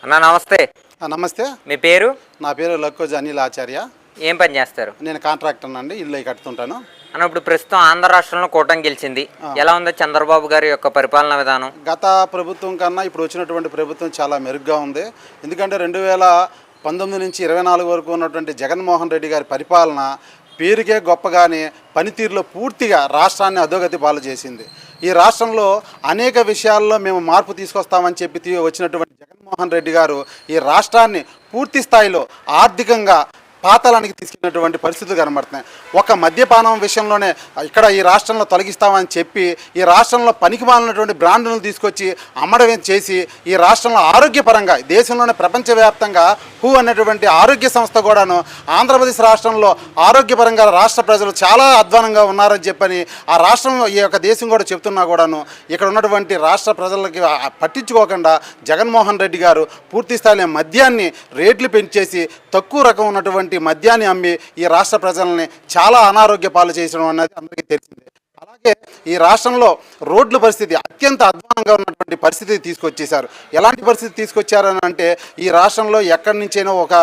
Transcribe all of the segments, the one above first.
అన్న నమస్తే. నమస్తే. మీ పేరు? నా పేరు లక్కోజు అనిల్ ఆచార్య. ఏం పని చేస్తారు? నేను కాంట్రాక్టర్ అండి, ఇల్లు కట్టుతుంటాను. అన్న ఇప్పుడు ప్రస్తుతం ఆంధ్ర రాష్ట్రంలో కూటమి గెలిచింది. ఎలా ఉందో చంద్రబాబు గారి యొక్క పరిపాలనా విధానం? గత ప్రభుత్వం కన్నా ఇప్పుడు వచ్చినటువంటి ప్రభుత్వం చాలా మెరుగ్గా ఉంది. ఎందుకంటే 2019 నుంచి 24 వరకు ఉన్నటువంటి జగన్మోహన్ రెడ్డి గారి పరిపాలన పేరుకే గొప్పగానే పనితీరులో పూర్తిగా రాష్ట్రాన్ని అధోగతి పాలు చేసింది. ఈ రాష్ట్రంలో అనేక విషయాల్లో మేము మార్పు తీసుకొస్తామని చెప్పి వచ్చినటువంటి జగన్మోహన్ రెడ్డి గారు ఈ రాష్ట్రాన్ని పూర్తి స్థాయిలో ఆర్థికంగా పాతాళానికి తీసుకెళ్ళినటువంటి పరిస్థితులు కనబడుతున్నాయి. ఒక మద్యపానం విషయంలోనే ఇక్కడ ఈ రాష్ట్రంలో తొలగిస్తామని చెప్పి ఈ రాష్ట్రంలో పనికిమాలినటువంటి బ్రాండ్లను తీసుకొచ్చి అమ్మడం చేసి ఈ రాష్ట్రంలో ఆరోగ్యపరంగా దేశంలోనే ప్రపంచవ్యాప్తంగా అనేటువంటి ఆరోగ్య సంస్థ కూడాను ఆంధ్రప్రదేశ్ రాష్ట్రంలో ఆరోగ్యపరంగా రాష్ట్ర ప్రజలు చాలా అధ్వానంగా ఉన్నారని చెప్పని ఆ రాష్ట్రంలో ఈ యొక్క దేశం కూడా చెప్తున్నా కూడాను ఇక్కడ ఉన్నటువంటి రాష్ట్ర ప్రజలకి పట్టించుకోకుండా జగన్మోహన్ రెడ్డి గారు పూర్తి స్థాయిలో మద్యాన్ని రేట్లు పెంచేసి తక్కువ రకం ఉన్నటువంటి మద్యాన్ని అమ్మి ఈ రాష్ట్ర ప్రజల్ని చాలా అనారోగ్య పాలు చేయడం అనేది అందరికీ తెలిసిందే. అలాగే ఈ రాష్ట్రంలో రోడ్ల పరిస్థితి అత్యంత అధ్వానంగా ఉన్నటువంటి పరిస్థితి తీసుకొచ్చేశారు. ఎలాంటి పరిస్థితి తీసుకొచ్చారని అంటే ఈ రాష్ట్రంలో ఎక్కడి నుంచైనా ఒక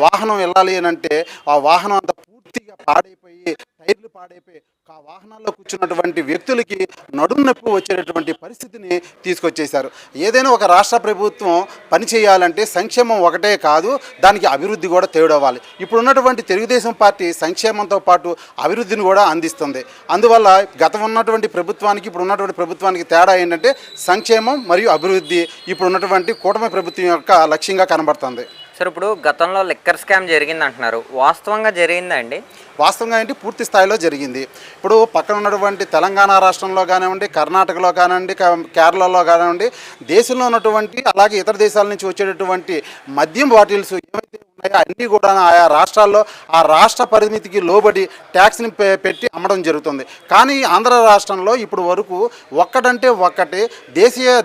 వాహనం వెళ్ళాలి అని అంటే ఆ వాహనం అంతా పూర్తిగా పాడైపోయి టైర్లు పాడైపోయి ఆ వాహనాల్లో కూర్చున్నటువంటి వ్యక్తులకి నడుము నొప్పి వచ్చేటటువంటి పరిస్థితిని తీసుకొచ్చేశారు. ఏదైనా ఒక రాష్ట్ర ప్రభుత్వం పని చేయాలంటే సంక్షేమం ఒకటే కాదు, దానికి అభివృద్ధి కూడా తేడవాలి. ఇప్పుడు ఉన్నటువంటి తెలుగుదేశం పార్టీ సంక్షేమంతో పాటు అభివృద్ధిని కూడా అందిస్తుంది. అందువల్ల గతం ఉన్నటువంటి ప్రభుత్వానికి ఇప్పుడు ఉన్నటువంటి ప్రభుత్వానికి తేడా ఏంటంటే సంక్షేమం మరియు అభివృద్ధి ఇప్పుడు ఉన్నటువంటి కూటమి ప్రభుత్వం యొక్క లక్ష్యంగా కనబడుతుంది. సార్ ఇప్పుడు గతంలో లిక్కర్ స్కామ్ జరిగింది అంటున్నారు, వాస్తవంగా జరిగిందా అండి? వాస్తవంగా ఏంటి పూర్తి స్థాయిలో జరిగింది. ఇప్పుడు పక్కన ఉన్నటువంటి తెలంగాణ రాష్ట్రంలో కానివ్వండి, కర్ణాటకలో కానివ్వండి, కేరళలో కానివ్వండి, దేశంలో ఉన్నటువంటి అలాగే ఇతర దేశాల నుంచి వచ్చేటటువంటి మద్యం బాటిల్స్ ఏవైతే ఉన్నాయో అన్నీ కూడా ఆయా రాష్ట్రాల్లో ఆ రాష్ట్ర పరిమితికి లోబడి ట్యాక్స్ని పెట్టి అమ్మడం జరుగుతుంది. కానీ ఆంధ్ర రాష్ట్రంలో ఇప్పుడు వరకు ఒక్కటంటే ఒక్కటే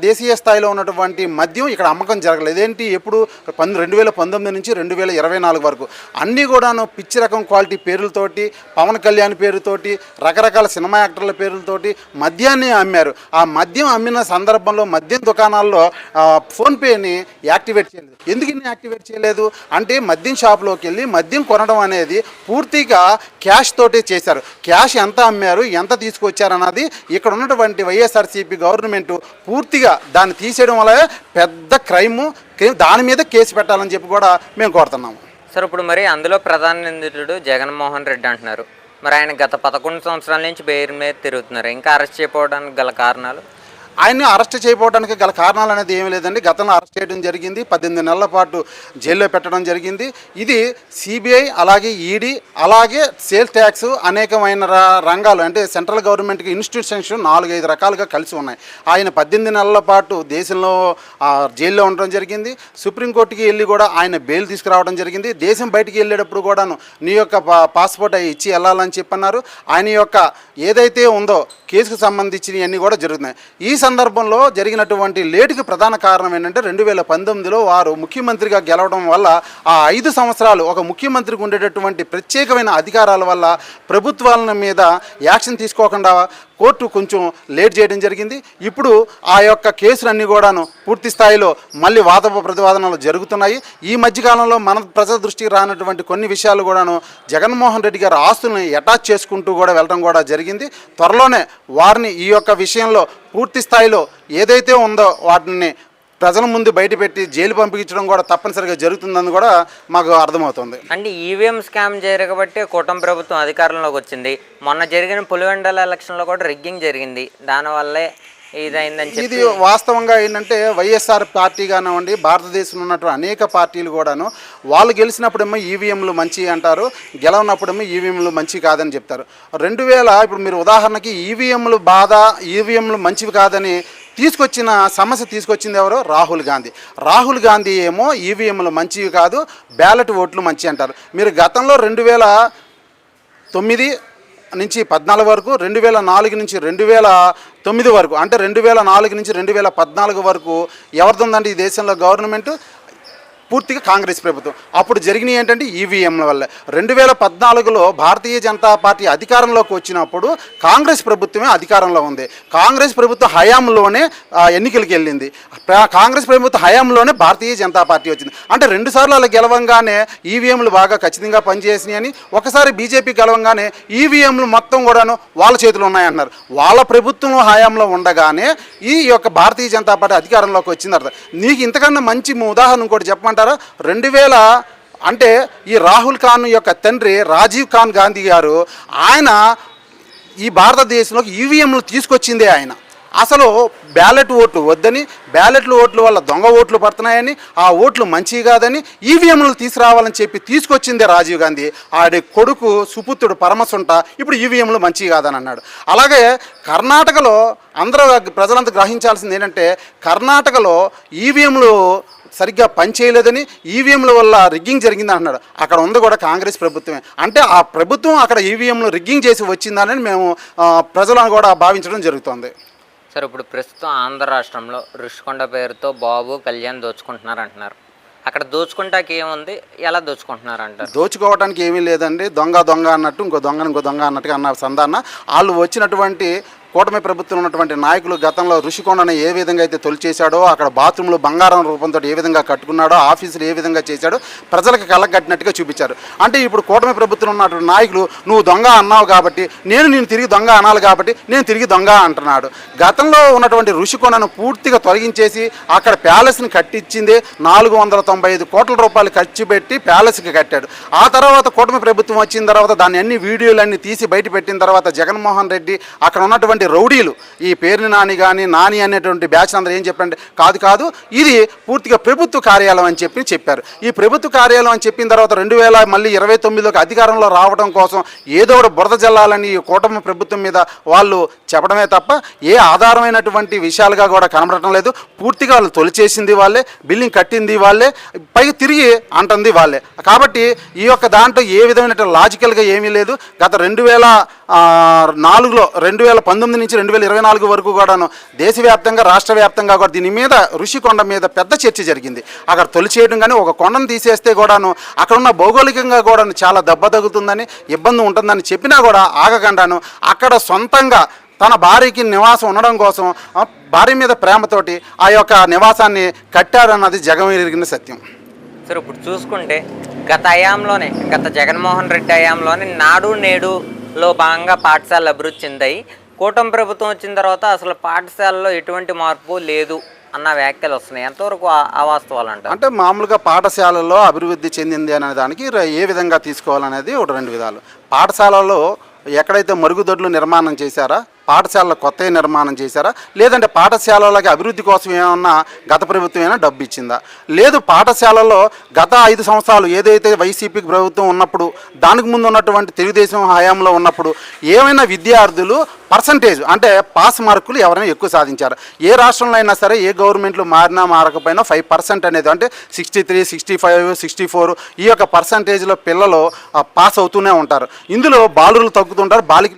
దేశీయ స్థాయిలో ఉన్నటువంటి మద్యం ఇక్కడ అమ్మకం జరగలేదు. ఏంటి ఎప్పుడు 2019 నుంచి 2024 వరకు అన్నీ కూడాను పిచ్చి రకం క్వాలిటీ పేర్లతో పవన్ కళ్యాణ్ పేరుతోటి రకరకాల సినిమా యాక్టర్ల పేర్లతోటి మద్యాన్ని అమ్మారు. ఆ మద్యం అమ్మిన సందర్భంలో మద్యం దుకాణాల్లో ఫోన్పేని యాక్టివేట్ చేయలేదు. ఎందుకు ఇన్ని యాక్టివేట్ చేయలేదు అంటే మద్యం షాప్లోకి వెళ్ళి మద్యం కొనడం అనేది పూర్తిగా క్యాష్ తోటే చేశారు. క్యాష్ ఎంత అమ్మారు, ఎంత తీసుకొచ్చారు అన్నది ఇక్కడ ఉన్నటువంటి వైఎస్ఆర్సీపీ గవర్నమెంట్ పూర్తిగా దాన్ని తీసేయడం వల్ల పెద్ద క్రైము, దాని మీద కేసు పెట్టాలని చెప్పి కూడా మేము కోరుతున్నాము. సార్ ఇప్పుడు మరి అందులో ప్రధాన నిందితుడు జగన్మోహన్ రెడ్డి అంటున్నారు, మరి ఆయన గత 11 సంవత్సరాల నుంచి బెయిల్ మీద తిరుగుతున్నారు, ఇంకా అరెస్ట్ చేయకపోవడానికి గల కారణాలు? ఆయన్ని అరెస్ట్ చేయకపోవడానికి గల కారణాలు అనేది ఏమీ లేదండి. గతంలో అరెస్ట్ చేయడం జరిగింది, 18 నెలల పాటు జైల్లో పెట్టడం జరిగింది. ఇది సిబిఐ అలాగే ఈడీ అలాగే సేల్స్ ట్యాక్స్ అనేకమైన రంగాలు అంటే సెంట్రల్ గవర్నమెంట్కి ఇన్స్టిట్యూషన్స్ 4-5 రకాలుగా కలిసి ఉన్నాయి. ఆయన 18 నెలల పాటు దేశంలో జైల్లో ఉండడం జరిగింది. సుప్రీంకోర్టుకి వెళ్ళి కూడా ఆయన బెయిల్ తీసుకురావడం జరిగింది. దేశం బయటికి వెళ్ళేటప్పుడు కూడాను నీ యొక్క పాస్పోర్ట్ ఇచ్చి వెళ్ళాలని చెప్పన్నారు. ఆయన యొక్క ఏదైతే ఉందో కేసుకు సంబంధించినవన్నీ కూడా జరుగుతున్నాయి. ఈ సందర్భంలో జరిగినటువంటి లేటుకి ప్రధాన కారణం ఏంటంటే 2019లో వారు ముఖ్యమంత్రిగా గెలవడం వల్ల ఆ 5 సంవత్సరాలు ఒక ముఖ్యమంత్రికి ఉండేటటువంటి ప్రత్యేకమైన అధికారాల వల్ల ప్రభుత్వాల మీద యాక్షన్ తీసుకోకుండా కోర్టు కొంచెం లేట్ చేయడం జరిగింది. ఇప్పుడు ఆ యొక్క కేసులన్నీ కూడాను పూర్తి స్థాయిలో మళ్ళీ వాద ప్రతివాదనలు జరుగుతున్నాయి. ఈ మధ్యకాలంలో మన ప్రజల దృష్టికి రానటువంటి కొన్ని విషయాలు కూడాను జగన్మోహన్ రెడ్డి గారి ఆస్తుల్ని అటాచ్ చేసుకుంటూ కూడా వెళ్ళడం కూడా జరిగింది. త్వరలోనే వారిని ఈ యొక్క విషయంలో పూర్తి స్థాయిలో ఏదైతే ఉందో వాటిని ప్రజల ముందు బయటపెట్టి జైలు పంపించడం కూడా తప్పనిసరిగా జరుగుతుందని కూడా మాకు అర్థమవుతుంది. అంటే ఈవీఎం స్కామ్ జరగబట్టి కూటమి ప్రభుత్వం అధికారంలోకి వచ్చింది. మొన్న జరిగిన పులివెందుల ఎలక్షన్లో కూడా రిగ్గింగ్ జరిగింది, దానివల్లే ఇదైందని చెప్పి. ఇది వాస్తవంగా ఏంటంటే వైఎస్ఆర్ పార్టీ కానివ్వండి, భారతదేశంలో ఉన్నటువంటి అనేక పార్టీలు కూడాను వాళ్ళు గెలిచినప్పుడేమో ఈవీఎంలు మంచి అంటారు, గెలవనప్పుడేమో ఈవీఎంలు మంచి కాదని చెప్తారు. 2000 ఇప్పుడు మీరు ఉదాహరణకి ఈవీఎంలు మంచివి కాదని తీసుకొచ్చిన సమస్య తీసుకొచ్చింది ఎవరు? రాహుల్ గాంధీ ఏమో ఈవీఎంలు మంచివి కాదు, బ్యాలెట్ ఓట్లు మంచి అంటారు. మీరు గతంలో 2009 నుంచి 14 వరకు, 2004 నుంచి 2009 వరకు, అంటే 2004 నుంచి 2014 వరకు ఎవరిది ఉందండి ఈ దేశంలో గవర్నమెంట్? పూర్తిగా కాంగ్రెస్ ప్రభుత్వం. అప్పుడు జరిగినవి ఏంటంటే ఈవీఎంల వల్ల. 2014లో భారతీయ జనతా పార్టీ అధికారంలోకి వచ్చినప్పుడు కాంగ్రెస్ ప్రభుత్వమే అధికారంలో ఉంది. కాంగ్రెస్ ప్రభుత్వ హయాంలోనే ఎన్నికలకు వెళ్ళింది. కాంగ్రెస్ ప్రభుత్వ హయాంలోనే భారతీయ జనతా పార్టీ వచ్చింది. అంటే 2 సార్లు అలా గెలవంగానే ఈవీఎంలు బాగా ఖచ్చితంగా పనిచేసినాయి అని, ఒకసారి బీజేపీ గెలవంగానే ఈవీఎంలు మొత్తం కూడాను వాళ్ళ చేతులు ఉన్నాయన్నారు. వాళ్ళ ప్రభుత్వం హయాంలో ఉండగానే ఈ యొక్క భారతీయ జనతా పార్టీ అధికారంలోకి వచ్చిన తర్వాత నీకు ఇంతకన్నా మంచి ఉదాహరణ ఇంకోటి చెప్పమంటారా? 2000 అంటే ఈ రాహుల్ ఖాన్ యొక్క తండ్రి రాజీవ్ ఖాన్ గాంధీ గారు, ఆయన ఈ భారతదేశంలోకి ఈవీఎంలు తీసుకొచ్చిందే ఆయన. అసలు బ్యాలెట్ ఓట్లు వద్దని, బ్యాలెట్లు ఓట్ల వల్ల దొంగ ఓట్లు పడుతున్నాయని, ఆ ఓట్లు మంచివి కాదని ఈవీఎంలు తీసుకురావాలని చెప్పి తీసుకొచ్చిందే రాజీవ్ గాంధీ. ఆడి కొడుకు సుపుత్రుడు పరమసుంట ఇప్పుడు ఈవీఎంలు మంచివి కాదని అన్నాడు. అలాగే కర్ణాటకలో అందరూ ప్రజలంతా గ్రహించాల్సింది ఏంటంటే, కర్ణాటకలో ఈవీఎంలు సరిగ్గా పనిచేయలేదని, ఈవీఎంల వల్ల రిగ్గింగ్ జరిగిందని అంటున్నాడు. అక్కడ ఉంది కూడా కాంగ్రెస్ ప్రభుత్వమే. అంటే ఆ ప్రభుత్వం అక్కడ ఈవీఎంలు రిగ్గింగ్ చేసి వచ్చిందని మేము ప్రజలను కూడా భావించడం జరుగుతుంది. సార్, ఇప్పుడు ప్రస్తుతం ఆంధ్ర రాష్ట్రంలో రుషికొండ పేరుతో బాబు కళ్యాణ్ దోచుకుంటున్నారు అంటున్నారు. అక్కడ దోచుకుంటాకి ఏముంది, ఎలా దోచుకుంటున్నారు అంటారు? దోచుకోవడానికి ఏమీ లేదండి. దొంగ అన్నట్టు ఇంకో దొంగ అన్నట్టుగా అన్న సందాన్న వాళ్ళు వచ్చినటువంటి కూటమి ప్రభుత్వం ఉన్నటువంటి నాయకులు గతంలో రుషికొండను ఏ విధంగా అయితే తొలిచేశాడో, అక్కడ బాత్రూంలో బంగారం రూపంతో ఏ విధంగా కట్టుకున్నాడో, ఆఫీసులు ఏ విధంగా చేశాడో ప్రజలకు కళ్ళగట్టినట్టుగా చూపించారు. అంటే ఇప్పుడు కూటమి ప్రభుత్వం ఉన్నటువంటి నాయకులు నువ్వు దొంగ అన్నావు కాబట్టి నేను తిరిగి దొంగ అనాలి కాబట్టి నేను తిరిగి దొంగ అంటున్నాడు. గతంలో ఉన్నటువంటి రుషికొండను పూర్తిగా తొలగించేసి అక్కడ ప్యాలెస్ని కట్టించింది 495 కోట్ల రూపాయలు ఖర్చు పెట్టి ప్యాలెస్కి కట్టాడు. ఆ తర్వాత కూటమి ప్రభుత్వం వచ్చిన తర్వాత దాన్ని అన్ని వీడియోలన్నీ తీసి బయట పెట్టిన తర్వాత జగన్మోహన్ రెడ్డి అక్కడ ఉన్నటువంటి రౌడీలు, ఈ పేరుని నాని అనేటువంటి బ్యాచ్ అందరూ ఏం చెప్పండి, కాదు ఇది పూర్తిగా ప్రభుత్వ కార్యాలయం అని చెప్పారు. ఈ ప్రభుత్వ కార్యాలయం అని చెప్పిన తర్వాత 2029లోకి అధికారంలో రావడం కోసం ఏదో ఒకటి బురద జల్లాలని ఈ కూటమి ప్రభుత్వం మీద వాళ్ళు చెప్పడమే తప్ప ఏ ఆధారమైనటువంటి విషయాలుగా కూడా కనబడటం లేదు. పూర్తిగా వాళ్ళు తొలిచేసింది వాళ్ళే, బిల్డింగ్ కట్టింది వాళ్ళే, పైకి తిరిగి అంటుంది వాళ్ళే. కాబట్టి ఈ యొక్క దాంట్లో ఏ విధమైన లాజికల్గా ఏమీ లేదు. గత 2004లో 2019 నుంచి 2024 వరకు కూడాను దేశవ్యాప్తంగా రాష్ట్ర వ్యాప్తంగా కూడా దీని మీద రుషికొండ మీద పెద్ద చర్చ జరిగింది. అక్కడ తొలి చేయడం కానీ ఒక కొండను తీసేస్తే కూడాను అక్కడ ఉన్న భౌగోళికంగా కూడా చాలా దెబ్బ తగ్గుతుందని, ఇబ్బంది ఉంటుందని చెప్పినా కూడా ఆగకుండాను అక్కడ సొంతంగా తన భార్యకి నివాసం ఉండడం కోసం భార్య మీద ప్రేమతోటి ఆ యొక్క నివాసాన్ని కట్టారన్నది జగమెరిగిన సత్యం. సార్, ఇప్పుడు చూసుకుంటే గత జగన్మోహన్ రెడ్డి హయాంలోనే నాడు నేడులో భాగంగా పాఠశాలలు అభివృద్ధి చెందాయి. కూటమి ప్రభుత్వం వచ్చిన తర్వాత అసలు పాఠశాలలో ఎటువంటి మార్పు లేదు అన్న వ్యాఖ్యలు వస్తున్నాయి. ఎంతవరకు అవాస్తవాలు అంటారు? అంటే మామూలుగా పాఠశాలలో అభివృద్ధి చెందింది అనే దానికి ఏ విధంగా తీసుకోవాలనేది ఒక 2 విధాలు. పాఠశాలలో ఎక్కడైతే మరుగుదొడ్లు నిర్మాణం చేశారా, పాఠశాలలో కొత్త నిర్మాణం చేశారా, లేదంటే పాఠశాలలకి అభివృద్ధి కోసం ఏమన్నా గత ప్రభుత్వం ఏమైనా డబ్బు ఇచ్చిందా, లేదు పాఠశాలలో గత 5 సంవత్సరాలు ఏదైతే వైసీపీ ప్రభుత్వం ఉన్నప్పుడు దానికి ముందు ఉన్నటువంటి తెలుగుదేశం హయాంలో ఉన్నప్పుడు ఏమైనా విద్యార్థులు పర్సంటేజ్ అంటే పాస్ మార్కులు ఎవరైనా ఎక్కువ సాధించారు? ఏ రాష్ట్రంలో అయినా సరే ఏ గవర్నమెంట్లు మారకపోయినా 5% అనేది అంటే 63, 65, 64 ఈ యొక్క పర్సంటేజ్లో పిల్లలు పాస్ అవుతూనే ఉంటారు. ఇందులో బాలురు తగ్గుతుంటారు, బాలికలు